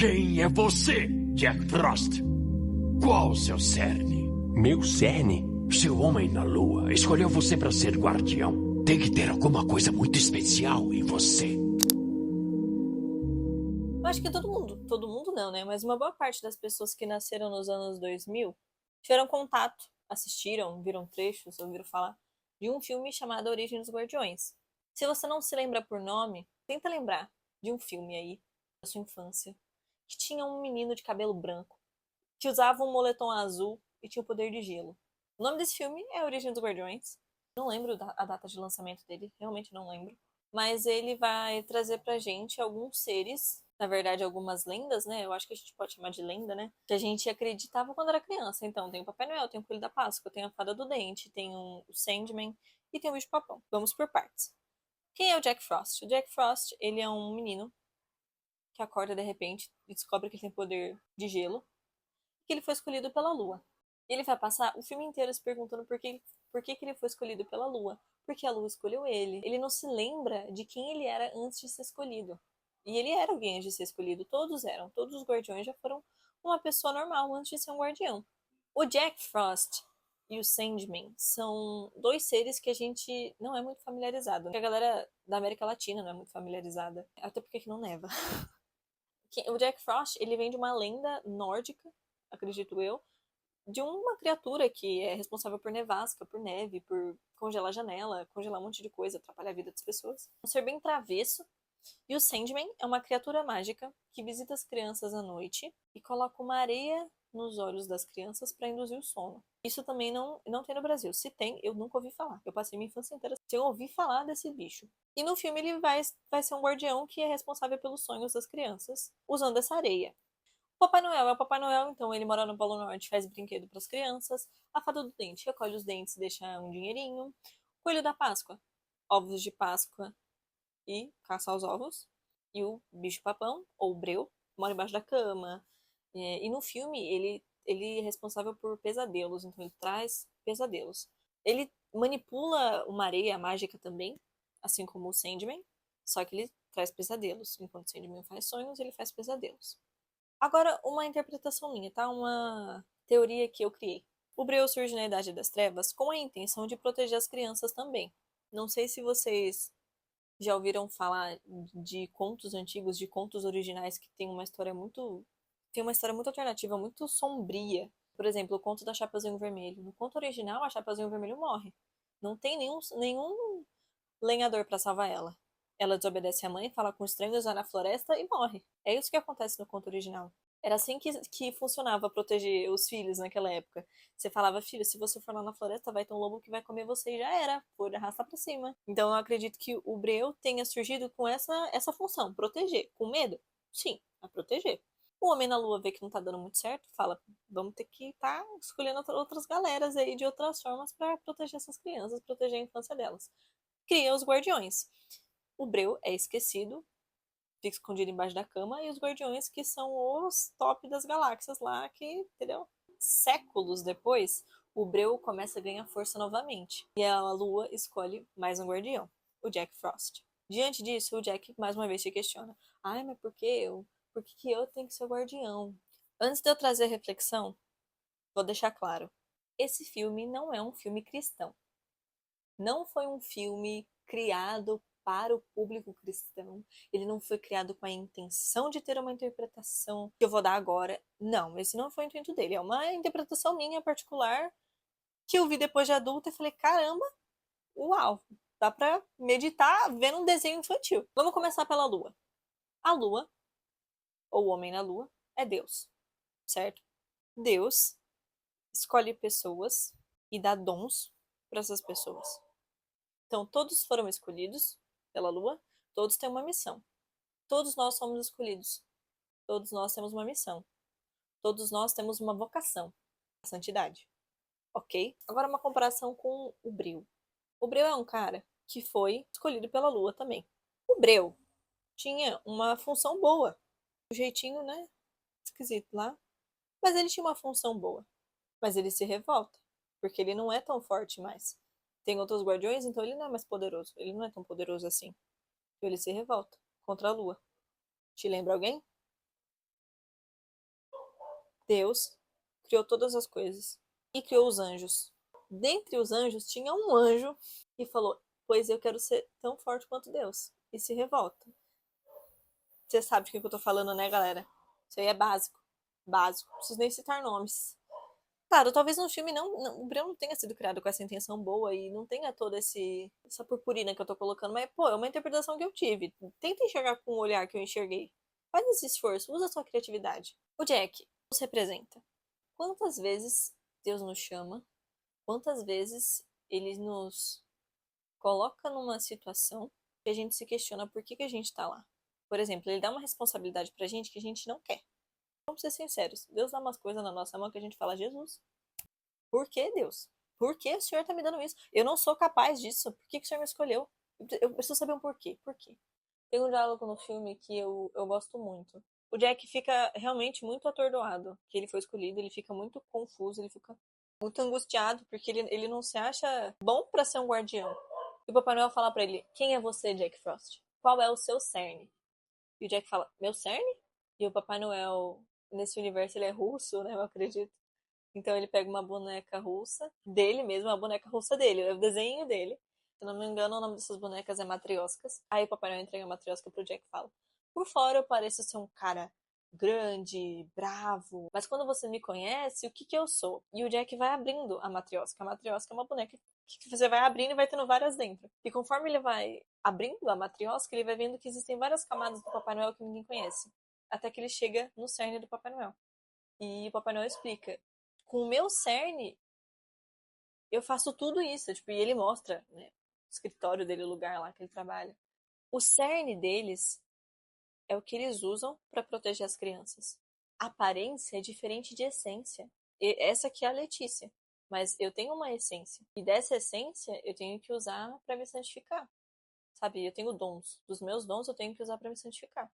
Quem é você, Jack Frost? Qual o seu cerne? Meu cerne? Seu homem na lua escolheu você para ser guardião. Tem que ter alguma coisa muito especial em você. Eu acho que todo mundo não, né? Mas uma boa parte das pessoas que nasceram nos anos 2000 tiveram contato, assistiram, viram trechos, ouviram falar de um filme chamado A Origem dos Guardiões. Se você não se lembra por nome, tenta lembrar de um filme aí da sua infância que tinha um menino de cabelo branco que usava um moletom azul e tinha o poder de gelo. O nome desse filme é A Origem dos Guardiões. Não lembro a data de lançamento dele, realmente não lembro. Mas ele vai trazer pra gente alguns seres, na verdade algumas lendas, né? Eu acho que a gente pode chamar de lenda, né? Que a gente acreditava quando era criança. Então tem o Papai Noel, tem o Coelho da Páscoa, tem a Fada do Dente, tem o Sandman e tem o Bicho-Papão. Vamos por partes. Quem é o Jack Frost? O Jack Frost, ele é um menino que acorda de repente e descobre que ele tem poder de gelo, que ele foi escolhido pela Lua. Ele vai passar o filme inteiro se perguntando por que ele foi escolhido pela Lua. Porque a Lua escolheu ele. Ele não se lembra de quem ele era antes de ser escolhido. E ele era alguém antes de ser escolhido. Todos eram. Todos os guardiões já foram uma pessoa normal antes de ser um guardião. O Jack Frost e o Sandman são dois seres que a gente não é muito familiarizado. A galera da América Latina não é muito familiarizada. Até porque aqui não neva. O Jack Frost, ele vem de uma lenda nórdica, acredito eu, de uma criatura que é responsável por nevasca, por neve, por congelar a janela, congelar um monte de coisa, atrapalhar a vida das pessoas. Um ser bem travesso. E o Sandman é uma criatura mágica que visita as crianças à noite e coloca uma areia nos olhos das crianças para induzir o sono. Isso também não tem no Brasil. Se tem, eu nunca ouvi falar. Eu passei minha infância inteira sem ouvir falar desse bicho. E no filme ele vai ser um guardião que é responsável pelos sonhos das crianças, usando essa areia. O Papai Noel é o Papai Noel, então ele mora no Polo Norte, faz brinquedo para as crianças. A Fada do Dente recolhe os dentes e deixa um dinheirinho. Coelho da Páscoa, ovos de Páscoa e caça aos ovos. E o bicho-papão, ou o breu, mora embaixo da cama. E no filme ele é responsável por pesadelos, então ele traz pesadelos. Ele manipula uma areia mágica também, assim como o Sandman, só que ele traz pesadelos. Enquanto o Sandman faz sonhos, ele faz pesadelos. Agora, uma interpretação minha, tá? Uma teoria que eu criei. O Breu surge na Idade das Trevas com a intenção de proteger as crianças também. Não sei se vocês já ouviram falar de contos antigos, de contos originais que tem uma história muito alternativa, muito sombria. Por exemplo, o conto da Chapeuzinho Vermelho. No conto original, a Chapeuzinho Vermelho morre. Não tem nenhum lenhador para salvar ela. Ela desobedece a mãe, fala com estranhos lá na floresta e morre. É isso que acontece no conto original. Era assim que funcionava proteger os filhos naquela época. Você falava, filho, se você for lá na floresta, vai ter um lobo que vai comer você e já era. Por arrastar pra cima. Então eu acredito que o Breu tenha surgido com essa função, proteger. Com medo? Sim, a proteger. O Homem na Lua vê que não tá dando muito certo, fala, vamos ter que estar escolhendo outras galeras aí de outras formas para proteger essas crianças, proteger a infância delas. Cria os Guardiões. O Breu é esquecido, fica escondido embaixo da cama, e os Guardiões, que são os top das galáxias lá, que, entendeu? Séculos depois, o Breu começa a ganhar força novamente. E a Lua escolhe mais um guardião, o Jack Frost. Diante disso, o Jack mais uma vez se questiona. Ai, mas por que eu? Por que eu tenho que ser o guardião? Antes de eu trazer a reflexão, vou deixar claro. Esse filme não é um filme cristão. Não foi um filme criado para o público cristão. Ele não foi criado com a intenção de ter uma interpretação que eu vou dar agora. Não, esse não foi o intuito dele. É uma interpretação minha particular que eu vi depois de adulta e falei, caramba, uau, dá pra meditar vendo um desenho infantil. Vamos começar pela Lua. A Lua, ou o Homem na Lua, é Deus, certo? Deus escolhe pessoas e dá dons para essas pessoas. Então, todos foram escolhidos pela Lua, todos têm uma missão. Todos nós somos escolhidos. Todos nós temos uma missão. Todos nós temos uma vocação, a santidade. Ok? Agora uma comparação com o Breu. O Breu é um cara que foi escolhido pela Lua também. O Breu tinha uma função boa. O jeitinho, né? Esquisito lá. Mas ele tinha uma função boa. Mas ele se revolta. Porque ele não é tão forte mais. Tem outros guardiões, então ele não é mais poderoso. Ele não é tão poderoso assim. Então ele se revolta contra a Lua. Te lembra alguém? Deus criou todas as coisas e criou os anjos. Dentre os anjos tinha um anjo que falou: pois eu quero ser tão forte quanto Deus. E se revolta. Você sabe do que eu tô falando, né, galera? Isso aí é básico. Básico. Não preciso nem citar nomes. Claro, talvez no filme o Bran não tenha sido criado com essa intenção boa e não tenha toda essa purpurina que eu tô colocando, mas, pô, é uma interpretação que eu tive. Tenta enxergar com o olhar que eu enxerguei. Faz esse esforço, usa a sua criatividade. O Jack nos representa. Quantas vezes Deus nos chama? Quantas vezes ele nos coloca numa situação que a gente se questiona por que a gente tá lá? Por exemplo, ele dá uma responsabilidade pra gente que a gente não quer. Vamos ser sinceros. Deus dá umas coisas na nossa mão que a gente fala: Jesus, por que Deus? Por que o Senhor tá me dando isso? Eu não sou capaz disso. Por que o Senhor me escolheu? Eu preciso saber um porquê. Por quê? Tem um diálogo no filme que eu gosto muito. O Jack fica realmente muito atordoado que ele foi escolhido, ele fica muito confuso, ele fica muito angustiado, porque ele não se acha bom pra ser um guardião. E o Papai Noel fala pra ele: quem é você, Jack Frost? Qual é o seu cerne? E o Jack fala: meu cerne? E o Papai Noel, nesse universo, ele é russo, né? Eu acredito. Então ele pega uma boneca russa dele mesmo, a boneca russa dele, é o desenho dele. Se eu não me engano, o nome dessas bonecas é Matrioscas. Aí o Papai Noel entrega a Matriosca pro Jack e fala: por fora eu pareço ser um cara grande, bravo, mas quando você me conhece, o que que eu sou? E o Jack vai abrindo a Matriosca. A Matriosca é uma boneca que você vai abrindo e vai tendo várias dentro. E conforme ele vai abrindo a Matriosca, ele vai vendo que existem várias camadas do Papai Noel que ninguém conhece. Até que ele chega no cerne do Papai Noel. E o Papai Noel explica: com o meu cerne, eu faço tudo isso. Tipo, e ele mostra, né, o escritório dele, o lugar lá que ele trabalha. O cerne deles é o que eles usam para proteger as crianças. A aparência é diferente de essência. E essa aqui é a Letícia. Mas eu tenho uma essência. E dessa essência eu tenho que usar para me santificar. Sabe? Eu tenho dons. Dos meus dons eu tenho que usar para me santificar.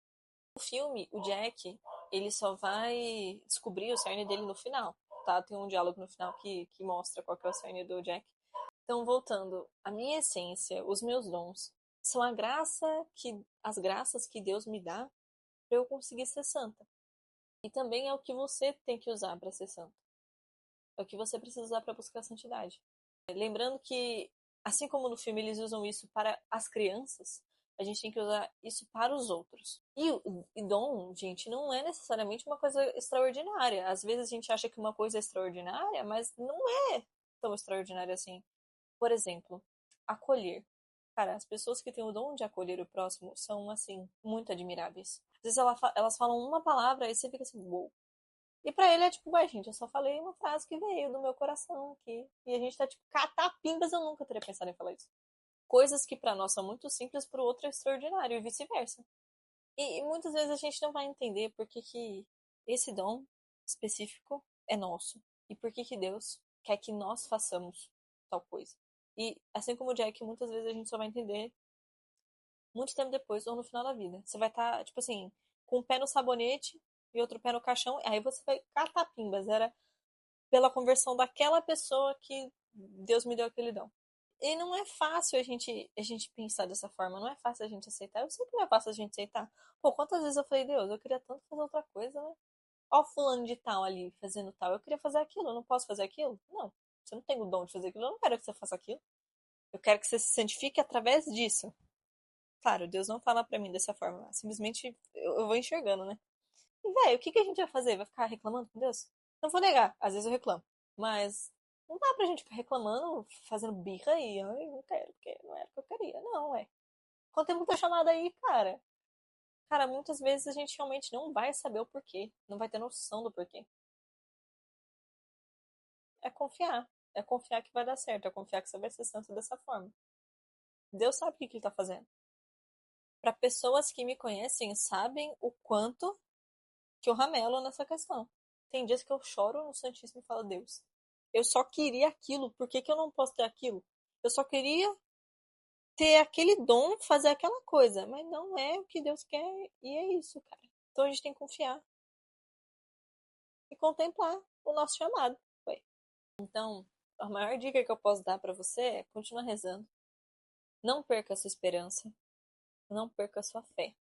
No filme, o Jack, ele só vai descobrir o cerne dele no final, tá? Tem um diálogo no final que mostra qual que é o cerne do Jack. Então, voltando, a minha essência, os meus dons, são as graças que Deus me dá para eu conseguir ser santa. E também é o que você tem que usar para ser santo. É o que você precisa usar para buscar a santidade. Lembrando que, assim como no filme eles usam isso para as crianças, a gente tem que usar isso para os outros. E dom, gente, não é necessariamente uma coisa extraordinária. Às vezes a gente acha que uma coisa é extraordinária, mas não é tão extraordinária assim. Por exemplo, acolher. Cara, as pessoas que têm o dom de acolher o próximo são, assim, muito admiráveis. Às vezes elas falam uma palavra e você fica assim: uou. E pra ele é tipo: ué, gente, eu só falei uma frase que veio do meu coração aqui. E a gente tá tipo: catapimbas, eu nunca teria pensado em falar isso. Coisas que pra nós são muito simples, pro outro é extraordinário e vice-versa. E muitas vezes a gente não vai entender por que esse dom específico é nosso. E por que Deus quer que nós façamos tal coisa. E assim como o Jack, muitas vezes a gente só vai entender muito tempo depois ou no final da vida. Você vai estar, tipo assim, com um pé no sabonete e outro pé no caixão, aí você vai catar pimbas. Era pela conversão daquela pessoa que Deus me deu aquele dom. E não é fácil a gente pensar dessa forma, não é fácil a gente aceitar. Eu sei que não é fácil a gente aceitar. Pô, quantas vezes eu falei: Deus, eu queria tanto fazer outra coisa, né? Ó, fulano de tal ali fazendo tal, eu queria fazer aquilo, eu não posso fazer aquilo? Não, você não tem o dom de fazer aquilo, eu não quero que você faça aquilo. Eu quero que você se santifique através disso. Claro, Deus não fala pra mim dessa forma. Simplesmente eu vou enxergando, né? E, velho, o que a gente vai fazer? Vai ficar reclamando com Deus? Não vou negar, às vezes eu reclamo. Mas não dá pra gente ficar reclamando, fazendo birra e ai, não quero, porque não era o que eu queria. Não, é. Quando tem muita chamada aí, cara. Cara, muitas vezes a gente realmente não vai saber o porquê. Não vai ter noção do porquê. É confiar. É confiar que vai dar certo. É confiar que você vai ser santo dessa forma. Deus sabe o que ele tá fazendo. Para pessoas que me conhecem, sabem o quanto que eu ramelo nessa questão. Tem dias que eu choro no Santíssimo e falo: Deus, eu só queria aquilo, por que eu não posso ter aquilo? Eu só queria ter aquele dom, fazer aquela coisa, mas não é o que Deus quer e é isso, cara. Então a gente tem que confiar e contemplar o nosso chamado. Foi. Então, a maior dica que eu posso dar para você é: continua rezando. Não perca a sua esperança, não perca a sua fé.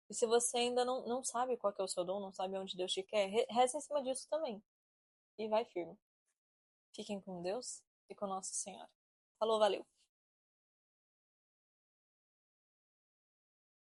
E se você ainda não sabe qual que é o seu dom, não sabe onde Deus te quer, reza em cima disso também. E vai firme. Fiquem com Deus e com Nossa Senhora. Falou, valeu!